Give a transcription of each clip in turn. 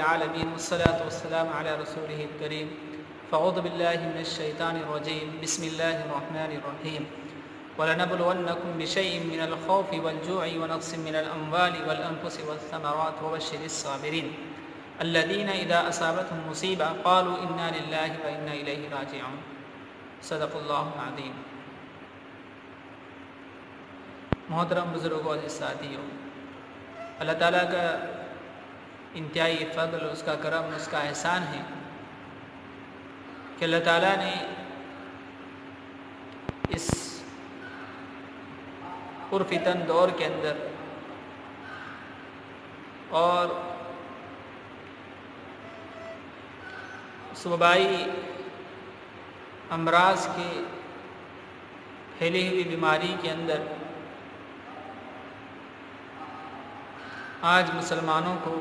العالمين والصلاة والسلام على رسوله الكريم فأعوذ بالله من الشيطان الرجيم بسم الله الرحمن الرحيم وَلَنَبْلُوَنَّكُمْ بِشَيْءٍ مِّنَ الْخَوْفِ وَالْجُوعِ وَنَقْصٍ مِّنَ الْأَمْوَالِ وَالْأَنفُسِ وَالثَّمَرَاتِ وَبَشِّرِ الصَّابِرِينَ الَّذِينَ إِذَا أَصَابَتْهُم مُّصِيبَةٌ قَالُوا إِنَّا لِلَّهِ وَإِنَّا إِلَيْهِ راجعون. صدق اللہ العظیم. محترم بزرگوں اور ساتھیوں، اللہ تعالیٰ کا انتہائی فضل، اس کا کرم، اس کا احسان ہے کہ اللہ تعالیٰ نے اس پرفتن دور کے اندر اور وبائی امراض کی پھیلی ہوئی بیماری کے اندر آج مسلمانوں کو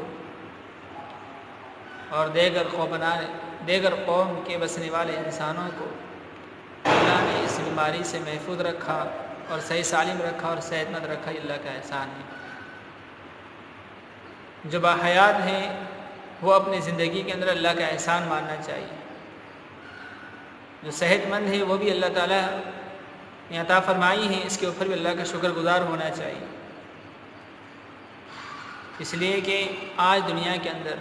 اور دیگر قوم کے بسنے والے انسانوں کو اللہ نے اس بیماری سے محفوظ رکھا اور صحیح سالم رکھا اور صحت مند رکھا. یہ اللہ کا احسان ہے. جو باحیات ہیں وہ اپنی زندگی کے اندر اللہ کا احسان ماننا چاہیے. جو صحت مند ہے وہ بھی اللہ تعالیٰ نے عطا فرمائی ہے، اس کے اوپر بھی اللہ کا شکر گزار ہونا چاہیے. اس لیے کہ آج دنیا کے اندر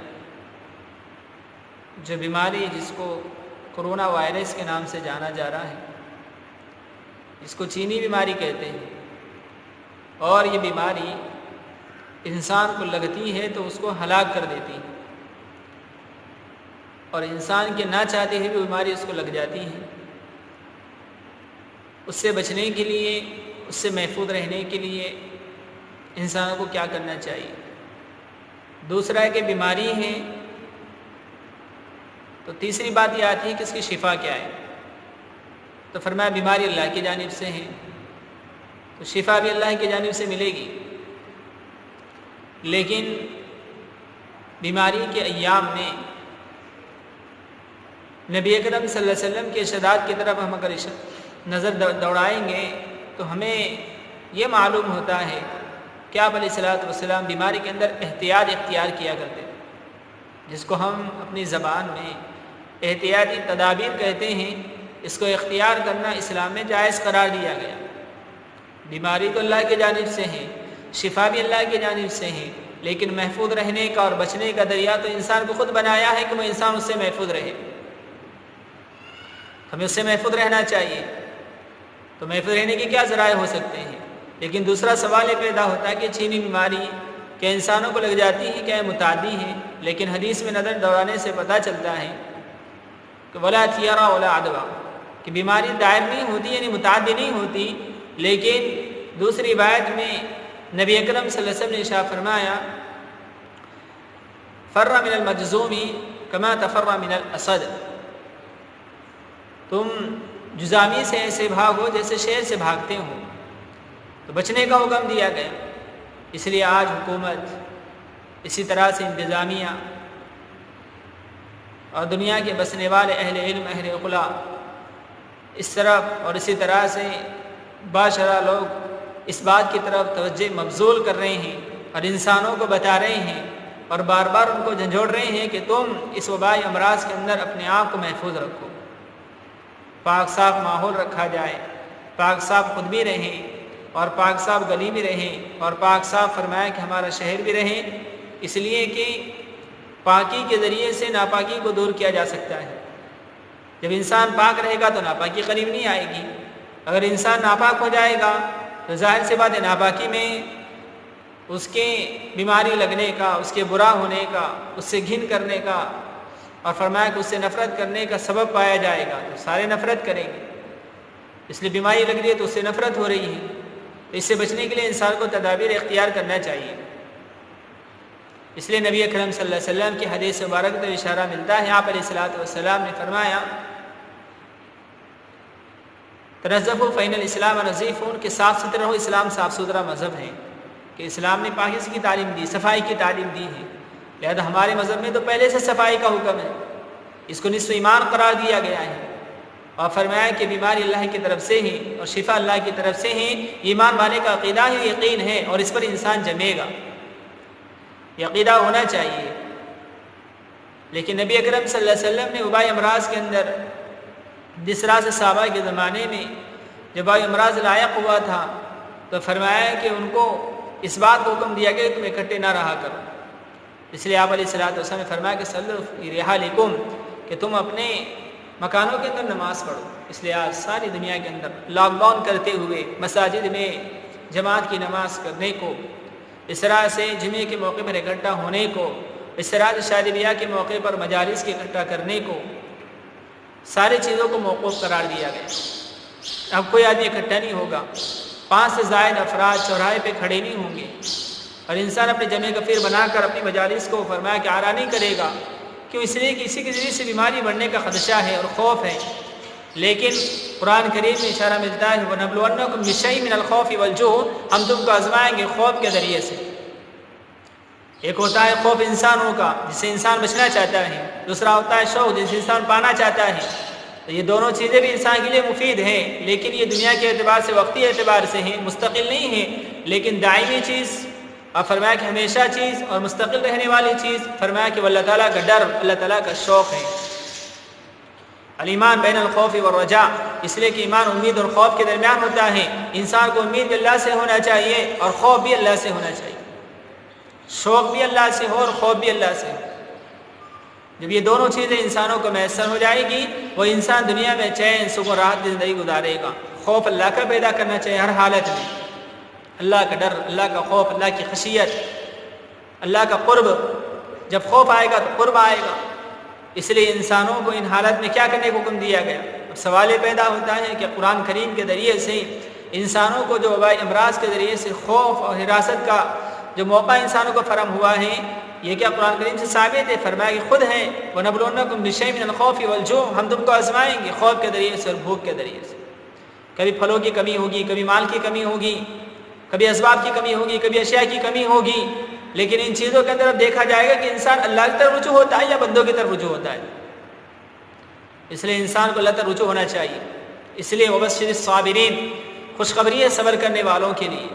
جو بیماری جس کو کرونا وائرس کے نام سے جانا جا رہا ہے، اس کو چینی بیماری کہتے ہیں، اور یہ بیماری انسان کو لگتی ہے تو اس کو ہلاک کر دیتی ہے، اور انسان کے نہ چاہتے ہوئے بھی بیماری اس کو لگ جاتی ہے. اس سے بچنے کے لیے، اس سے محفوظ رہنے کے لیے انسانوں کو کیا کرنا چاہیے؟ دوسرا ہے کہ بیماری ہے تو تیسری بات یہ آتی ہے کہ اس کی شفا کیا ہے. تو فرمایا بیماری اللہ کی جانب سے ہے تو شفا بھی اللہ کی جانب سے ملے گی. لیکن بیماری کے ایام میں نبی اکرم صلی اللہ علیہ وسلم کے ارشادات کی طرف ہم اگر نظر دوڑائیں گے تو ہمیں یہ معلوم ہوتا ہے کہ آپ علیہ الصلوۃ والسلام بیماری کے اندر احتیاط اختیار کیا کرتے ہیں، جس کو ہم اپنی زبان میں احتیاطی تدابیر کہتے ہیں. اس کو اختیار کرنا اسلام میں جائز قرار دیا گیا. بیماری تو اللہ کی جانب سے ہے، شفا بھی اللہ کی جانب سے ہے، لیکن محفوظ رہنے کا اور بچنے کا ذریعہ تو انسان کو خود بنایا ہے کہ وہ انسان اس سے محفوظ رہے. ہمیں اس سے محفوظ رہنا چاہیے. تو محفوظ رہنے کے کیا ذرائع ہو سکتے ہیں؟ لیکن دوسرا سوال یہ پیدا ہوتا ہے کہ چینی بیماری کیا انسانوں کو لگ جاتی ہے، کیا متعدی ہے؟ لیکن حدیث میں نظر دوڑانے سے پتہ چلتا ہے کہ ولا تھیارا ولا ادوا، کہ بیماری دائر نہیں ہوتی، یعنی متعدی نہیں ہوتی. لیکن دوسری روایت میں نبی اکرم صلی اللہ علیہ وسلم نے ارشاد فرمایا فر من المجذوم کما تفر من الاسد، تم جذامی سے ایسے بھاگو جیسے شیر سے بھاگتے ہو. تو بچنے کا حکم دیا گیا. اس لیے آج حکومت، اسی طرح سے انتظامیہ اور دنیا کے بسنے والے اہل علم، اہل عقلاء اس طرف اور اسی طرح سے باشرہ لوگ اس بات کی طرف توجہ مبذول کر رہے ہیں اور انسانوں کو بتا رہے ہیں اور بار بار ان کو جھنجھوڑ رہے ہیں کہ تم اس وبائی امراض کے اندر اپنے آپ کو محفوظ رکھو، پاک صاف ماحول رکھا جائے، پاک صاف خود بھی رہیں اور پاک صاف گلی بھی رہیں اور پاک صاف فرمایا کہ ہمارا شہر بھی رہے. اس لیے کہ پاکی کے ذریعے سے ناپاکی کو دور کیا جا سکتا ہے. جب انسان پاک رہے گا تو ناپاکی قریب نہیں آئے گی. اگر انسان ناپاک ہو جائے گا تو ظاہر سی بات ہے ناپاکی میں اس کے بیماری لگنے کا، اس کے برا ہونے کا، اس سے گھن کرنے کا اور فرمایا کہ اس سے نفرت کرنے کا سبب پایا جائے گا. تو سارے نفرت کریں گے. اس لیے بیماری لگ رہی ہے تو اس سے نفرت ہو رہی ہے. تو اس سے بچنے کے لیے انسان کو تدابیر اختیار کرنا چاہیے. اس لیے نبی اکرم صلی اللہ علیہ وسلم کی حدیث مبارک میں اشارہ ملتا ہے. آپ علیہ الصلوۃ والسلام نے فرمایا تنزہوا فإن الاسلام نظیف، کہ صاف ستھرے رہو، اسلام صاف ستھرا مذہب ہے، کہ اسلام نے پاکیزگی کی تعلیم دی، صفائی کی تعلیم دی ہے. لہذا ہمارے مذہب میں تو پہلے سے صفائی کا حکم ہے، اس کو نصف ایمان قرار دیا گیا ہے. اور فرمایا کہ بیماری اللہ کی طرف سے ہے اور شفا اللہ کی طرف سے ہے. ایمان والے کا عقیدہ ہے، یقین ہے، اور اس پر انسان جمے گا. یہ عقیدہ ہونا چاہیے. لیکن نبی اکرم صلی اللہ علیہ وسلم نے وبائی امراض کے اندر جس طرح سے صحابہ کے زمانے میں جب وبائی امراض لائق ہوا تھا تو فرمایا کہ ان کو اس بات کو حکم دیا گیا کہ تم اکٹھے نہ رہا کرو. اس لیے آپ علیہ السلام نے فرمایا کہ صلوا فی رحالکم، کہ تم اپنے مکانوں کے اندر نماز پڑھو. اس لیے آج ساری دنیا کے اندر لاک ڈاؤن کرتے ہوئے مساجد میں جماعت کی نماز کرنے کو، اس طرح سے جمعے کے موقع پر اکٹھا ہونے کو، اس طرح سے شادی بیاہ کے موقع پر مجالس کے اکٹھا کرنے کو، ساری چیزوں کو موقوف قرار دیا گیا. اب کوئی آدمی اکٹھا نہیں ہوگا، 5 سے زائد افراد چوراہے پہ کھڑے نہیں ہوں گے، اور انسان اپنے جمع کثیر بنا کر اپنی مجالس کو فرمایا کہ آرا نہیں کرے گا. کیوں؟ اس لیے کہ اسی کے ذریعے سے بیماری بڑھنے کا خدشہ ہے اور خوف ہے. لیکن قرآن کریم میں اشارہ ملتا ہے وَنَبْلُوَنَّكُمْ بِشَيْءٍ مِّنَ الْخَوْفِ وَالْجُوعِ، ہم تم کو آزمائیں گے خوف کے ذریعے سے. ایک ہوتا ہے خوف انسانوں کا جس سے انسان بچنا چاہتا ہے، دوسرا ہوتا ہے شوق جس سے انسان پانا چاہتا ہے. تو یہ دونوں چیزیں بھی انسان کے لیے مفید ہیں، لیکن یہ دنیا کے اعتبار سے وقتی اعتبار سے ہیں، مستقل نہیں ہیں. لیکن دائمی چیز اور فرمایا کہ ہمیشہ چیز اور مستقل رہنے والی چیز، فرمایا کہ اللہ تعالیٰ کا ڈر، اللہ تعالیٰ کا شوق ہے. الایمان بین الخوف والرجاء، اس لیے کہ ایمان امید اور خوف کے درمیان ہوتا ہے. انسان کو امید بھی اللہ سے ہونا چاہیے اور خوف بھی اللہ سے ہونا چاہیے، شوق بھی اللہ سے ہو اور خوف بھی اللہ سے ہو. جب یہ دونوں چیزیں انسانوں کو میسر ہو جائے گی، وہ انسان دنیا میں چین سکون راحت کی زندگی گزارے گا. خوف اللہ کا پیدا کرنا چاہیے ہر حالت میں، اللہ کا ڈر، اللہ کا خوف، اللہ کی خشیت، اللہ کا قرب. جب خوف آئے گا تو قرب آئے گا. اس لیے انسانوں کو ان حالت میں کیا کرنے کو حکم دیا گیا؟ اب سوال یہ پیدا ہوتا ہے کہ قرآن کریم کے ذریعے سے انسانوں کو جو وبائی امراض کے ذریعے سے خوف اور حراست کا جو موقع انسانوں کو فراہم ہوا ہے، یہ کیا قرآن کریم سے ثابت ہے؟ فرمایا کہ خود ہیں وَنَبْلُوَنَّكُمْ بِشَيْءٍ مِّنَ الْخَوْفِ وَالْجُوعِ، ہم تم کو آزمائیں گے خوف کے ذریعے سے اور بھوک کے ذریعے سے. کبھی پھلوں کی کمی ہوگی، کبھی مال کی کمی ہوگی، کبھی اسباب کی کمی ہوگی، کبھی اشیاء کی کمی ہوگی. لیکن ان چیزوں کے اندر اب دیکھا جائے گا کہ انسان اللہ کی طرف رجوع ہوتا ہے یا بندوں کی طرف رجوع ہوتا ہے. اس لیے انسان کو اللہ کی طرف رجوع ہونا چاہیے. اس لیے وبشر الصابرین، خوشخبری ہے صبر کرنے والوں کے لیے.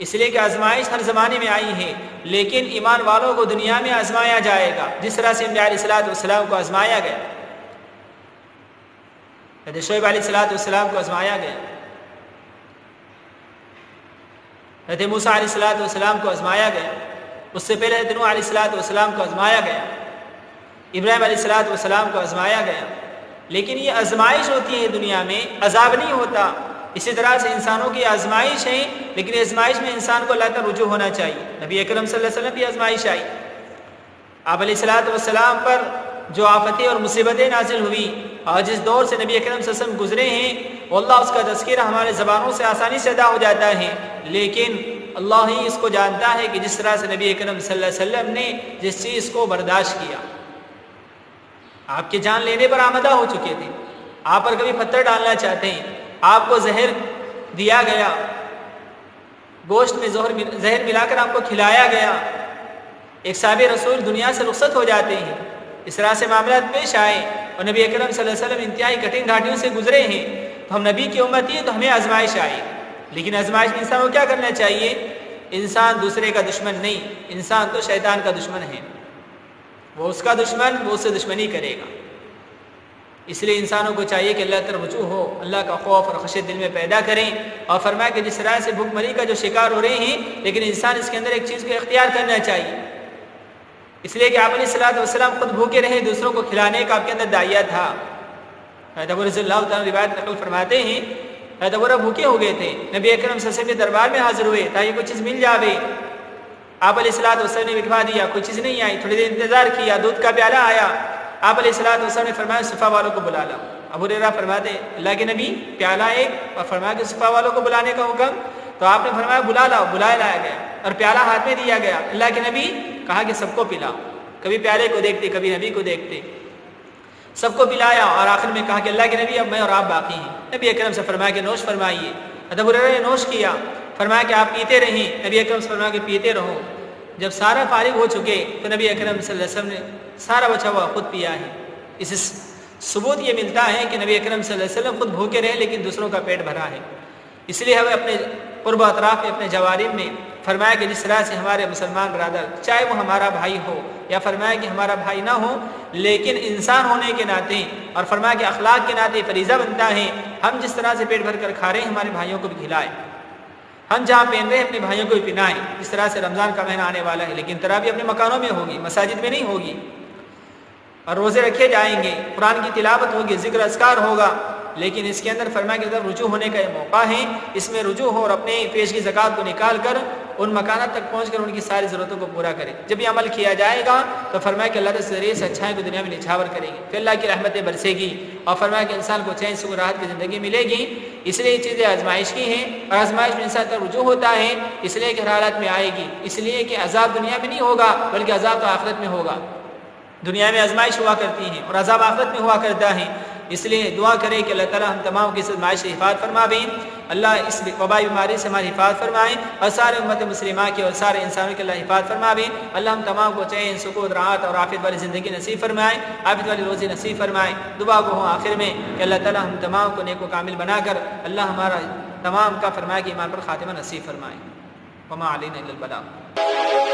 اس لیے کہ آزمائش ہر زمانے میں آئی ہے، لیکن ایمان والوں کو دنیا میں آزمایا جائے گا جس طرح سے انبیاء علیہ السلام کو آزمایا گیا. حضرت شعیب علیہ السلام کو آزمایا گیا، حضرت موسیٰ علیہ السلام کو آزمایا گیا، اس سے پہلے حضرت نوح علیہ السلام کو آزمایا گیا، ابراہیم علیہ السلام کو آزمایا گیا. لیکن یہ آزمائش ہوتی ہے دنیا میں، عذاب نہیں ہوتا. اسی طرح سے انسانوں کی آزمائش ہے، لیکن آزمائش میں انسان کو اللہ تک رجوع ہونا چاہیے. نبی اکرم صلی اللہ علیہ وسلم کی آزمائش آئی، آپ علیہ السلام پر جو آفتیں اور مصیبتیں نازل ہوئی اور جس دور سے نبی اکرم صلی اللہ علیہ وسلم گزرے ہیں، وہ اللہ اس کا تذکرہ ہمارے زبانوں سے آسانی سے ادا ہو جاتا ہے. لیکن اللہ ہی اس کو جانتا ہے کہ جس طرح سے نبی اکرم صلی اللہ علیہ وسلم نے جس چیز کو برداشت کیا، آپ کے جان لینے پر آمدہ ہو چکے تھے، آپ پر کبھی پتھر ڈالنا چاہتے ہیں، آپ کو زہر دیا گیا، گوشت میں زہر ملا کر آپ کو کھلایا گیا، ایک صحابی رسول دنیا سے رخصت ہو جاتے ہیں. اس طرح سے معاملات پیش آئے اور نبی اکرم صلی اللہ علیہ وسلم انتہائی کٹھن گھاٹیوں سے گزرے ہیں. تو ہم نبی کی امتی ہیں تو ہمیں آزمائش آئی. لیکن آزمائش میں انسان کو کیا کرنا چاہیے؟ انسان دوسرے کا دشمن نہیں، انسان تو شیطان کا دشمن ہے. وہ اس کا دشمن، وہ اس سے دشمنی کرے گا. اس لیے انسانوں کو چاہیے کہ اللہ طرف رجوع ہو، اللہ کا خوف اور خشیت دل میں پیدا کریں. اور فرمایا کہ جس طرح سے بھوک مری کا جو شکار ہو رہے ہیں، لیکن انسان اس کے اندر ایک چیز کو اختیار کرنا چاہیے. اس لیے کہ آپ علیہ السلام خود بھوکے رہے، دوسروں کو کھلانے کا آپ کے اندر داعیہ تھا. حضرت ابو رضی اللہ تعالیٰ روایت نقل فرماتے ہیں حضرت ابو بھوکے ہو گئے تھے، نبی اکرم صلی اللہ علیہ وسلم کے دربار میں حاضر ہوئے تاکہ کوئی چیز مل جاوے. آپ علیہ السلام نے بٹھوا دیا، کوئی چیز نہیں آئی. تھوڑی دیر انتظار کیا، دودھ کا پیالہ آیا. آپ علیہ السلام نے فرمایا صفا والوں کو بلا لاؤ. ابو ہریرہ فرماتے اللہ کے نبی پیالہ ایک، اور فرمایا کہ صفا والوں کو بلانے کا حکم. تو آپ نے فرمایا بلا لاؤ، بلایا لایا گیا اور پیالہ ہاتھ میں دیا گیا. اللہ کے نبی کہا کہ سب کو پلاؤ. کبھی پیالے کو دیکھتے، کبھی نبی کو دیکھتے، سب کو پلایا. اور آخر میں کہا کہ اللہ کے نبی اب میں اور آپ باقی ہیں. نبی اکرم سے فرمایا کہ نوش فرمائیے. ابو ہریرہ نے نوش کیا، فرمایا کہ آپ پیتے رہیں. نبی اکرم سے فرمایا کہ پیتے رہو. جب سارا فارغ ہو چکے تو نبی اکرم صلی اللہ علیہ وسلم نے سارا بچا ہوا خود پیا ہے. اس ثبوت یہ ملتا ہے کہ نبی اکرم صلی اللہ علیہ وسلم خود بھوکے رہے لیکن دوسروں کا پیٹ بھرا ہے. اس لیے ہمیں اپنے قرب و اطراف میں، اپنے جوارب میں فرمایا کہ جس طرح سے ہمارے مسلمان برادر چاہے وہ ہمارا بھائی ہو یا فرمایا کہ ہمارا بھائی نہ ہو لیکن انسان ہونے کے ناطے اور فرمایا کہ اخلاق کے ناطے فریضہ بنتا ہے ہم جس طرح سے پیٹ بھر کر کھا رہے ہیں ہمارے بھائیوں کو بھی کھلائیں، ہم جہاں پہن رہے ہیں اپنے بھائیوں کو بھی پہنائیں۔ جس طرح سے رمضان کا مہینہ آنے والا ہے لیکن تراویح اپنے مکانوں میں ہوگی، مساجد میں نہیں ہوگی، اور روزے رکھے جائیں گے، قرآن کی تلاوت ہوگی، ذکر اذکار ہوگا، لیکن اس کے اندر فرمایا کہ جب رجوع ہونے کا یہ موقع ہے اس میں رجوع ہو اور اپنے پیشگی زکوٰۃ کو نکال کر ان مکانات تک پہنچ کر ان کی ساری ضرورتوں کو پورا کرے۔ جب یہ عمل کیا جائے گا تو فرمایا کہ اللہ کے ذریعے سے اچھائی کو دنیا میں نچھاور کرے گی، پھر اللہ کی رحمتیں برسے گی اور فرمایا کہ انسان کو چین سکون راحت کی زندگی ملے گی۔ اس لیے یہ چیزیں آزمائش کی ہیں اور آزمائش میں انسان تک رجوع ہوتا ہے، اس لیے کہ ہر حالت میں آئے گی، اس لیے کہ عذاب دنیا میں نہیں ہوگا بلکہ عذاب تو آخرت میں ہوگا۔ دنیا میں آزمائش ہوا کرتی ہیں اور عذاب آخرت میں ہوا کرتا ہے، اس لیے دعا کرے کہ اللہ تعالیٰ ہم تمام کی اس آزمائش سے حفاظت فرمائے، اللہ اس وبائی بیماری سے ہماری حفاظت فرمائے اور سارے امت مسلمہ کی اور سارے انسانوں کی اللہ حفاظت فرمائے۔ اللہ ہم تمام کو چین سکون راحت اور عافیت والی زندگی نصیب فرمائے، عافیت والی روزی نصیب فرمائے۔ دعا کو ہوں آخر میں کہ اللہ تعالیٰ ہم تمام کو نیک و کامل بنا کر اللہ ہمارا تمام کا فرمائے کہ ایمان پر خاتمہ نصیب فرمائے۔ وما علینا الا البلاغ۔